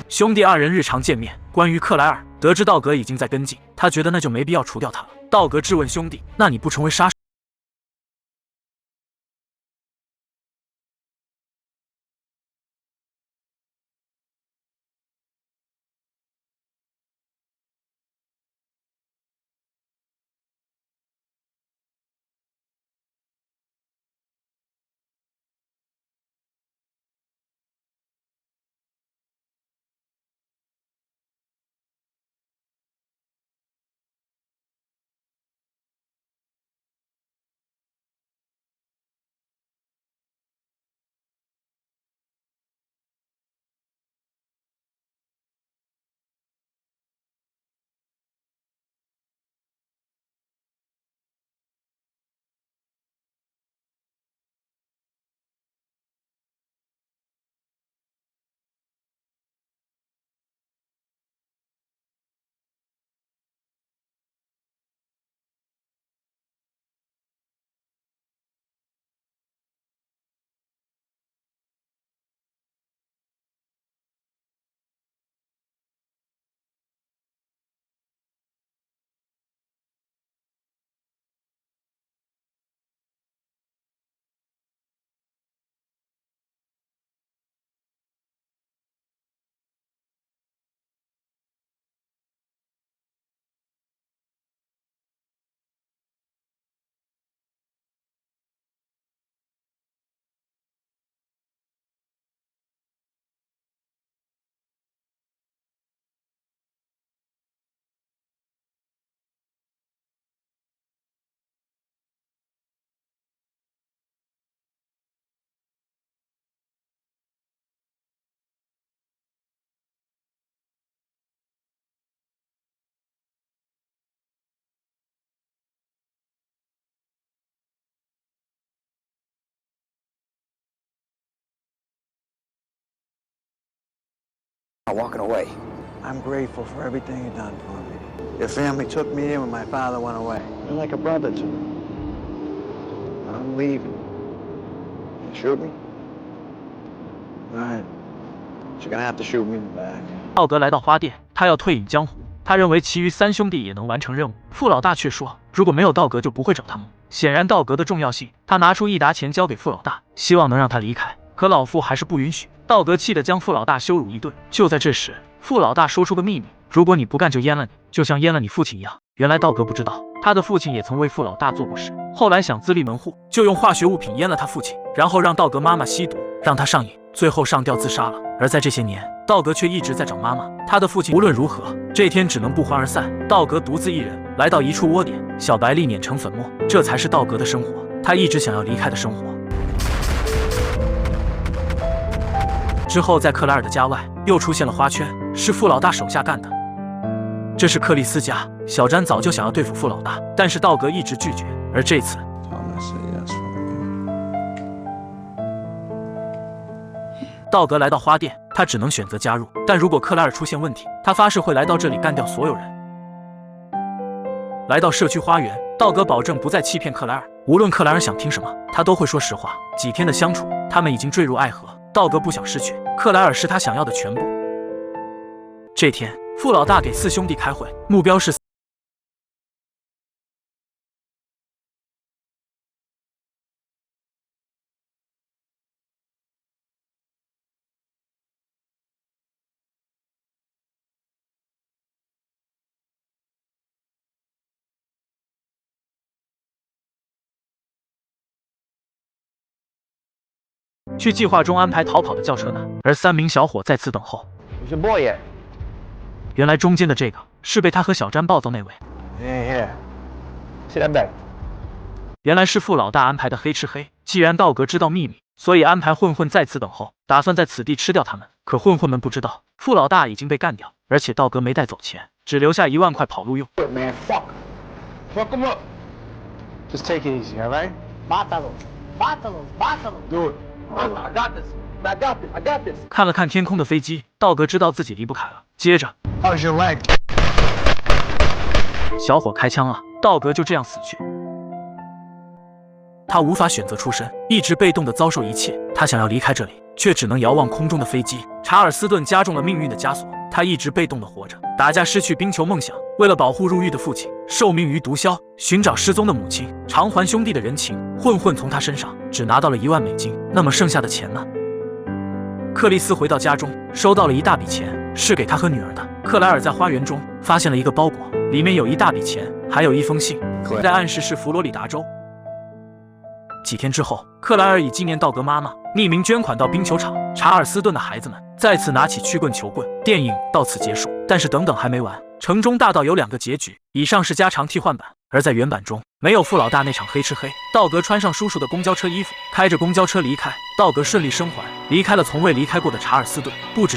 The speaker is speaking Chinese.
兄弟二人日常见面。关于克莱尔，得知道格已经在跟进，他觉得那就没必要除掉他了。道格质问兄弟：“那你不成为杀手？” Walking away. I'm grateful for everything you've done for me. Your family took me in when my father went away. You're like a brother to me. I'm leaving. You shoot me? All right. But you're gonna have to shoot me in the back. 道格来到花店，他要退隐江湖。他认为其余三兄弟也能完成任务。傅老大却说，如果没有道格，就不会找他们。显然道格的重要性，他拿出一沓钱交给傅老大，希望能让他离开。可老傅还是不允许。道格气得将傅老大羞辱一顿。就在这时，傅老大说出个秘密：如果你不干，就阉了你，就像阉了你父亲一样。原来道格不知道，他的父亲也曾为傅老大做过事。后来想自立门户，就用化学物品阉了他父亲，然后让道格妈妈吸毒，让他上瘾，最后上吊自杀了。而在这些年，道格却一直在找妈妈。他的父亲无论如何，这天只能不欢而散。道格独自一人来到一处窝点，小白粒碾成粉末，这才是道格的生活，他一直想要离开的生活。之后，在克莱尔的家外又出现了花圈，是傅老大手下干的。这是克里斯家，小詹早就想要对付傅老大，但是道格一直拒绝。而这次，道格来到花店，他只能选择加入。但如果克莱尔出现问题，他发誓会来到这里干掉所有人。来到社区花园，道格保证不再欺骗克莱尔，无论克莱尔想听什么，他都会说实话。几天的相处，他们已经坠入爱河。道格不想失去克莱尔，是他想要的全部。这天，傅老大给四兄弟开会，目标是去计划中安排逃跑的轿车呢，而三名小伙在此等候。原来中间的这个是被他和小詹暴揍那位。原来是傅老大安排的黑吃黑。既然道格知道秘密，所以安排混混在此等候，打算在此地吃掉他们。可混混们不知道，傅老大已经被干掉，而且道格没带走钱，只留下1万块跑路用。Just take it easy, all right? Do it. I got this. I got this. 看了看天空的飞机，道格知道自己离不开了。接着 How's your leg? 小伙开枪了，道格就这样死去。他无法选择出身，一直被动的遭受一切。他想要离开这里，却只能遥望空中的飞机。查尔斯顿加重了命运的枷锁，他一直被动的活着，打架失去冰球梦想，为了保护入狱的父亲，受命于毒枭，寻找失踪的母亲，偿还兄弟的人情。混混从他身上只拿到了1万美金，那么剩下的钱呢？克里斯回到家中，收到了一大笔钱，是给他和女儿的。克莱尔在花园中发现了一个包裹，里面有一大笔钱，还有一封信，在暗示是佛罗里达州。几天之后，克莱尔以纪念道格妈妈匿名捐款到冰球场。查尔斯顿的孩子们再次拿起曲棍球棍。电影到此结束，但是等等还没完。城中大道有2个结局，以上是加长替换版，而在原版中没有傅老大那场黑吃黑。道格穿上叔叔的公交车衣服，开着公交车离开。道格顺利生还，离开了从未离开过的查尔斯顿。不只是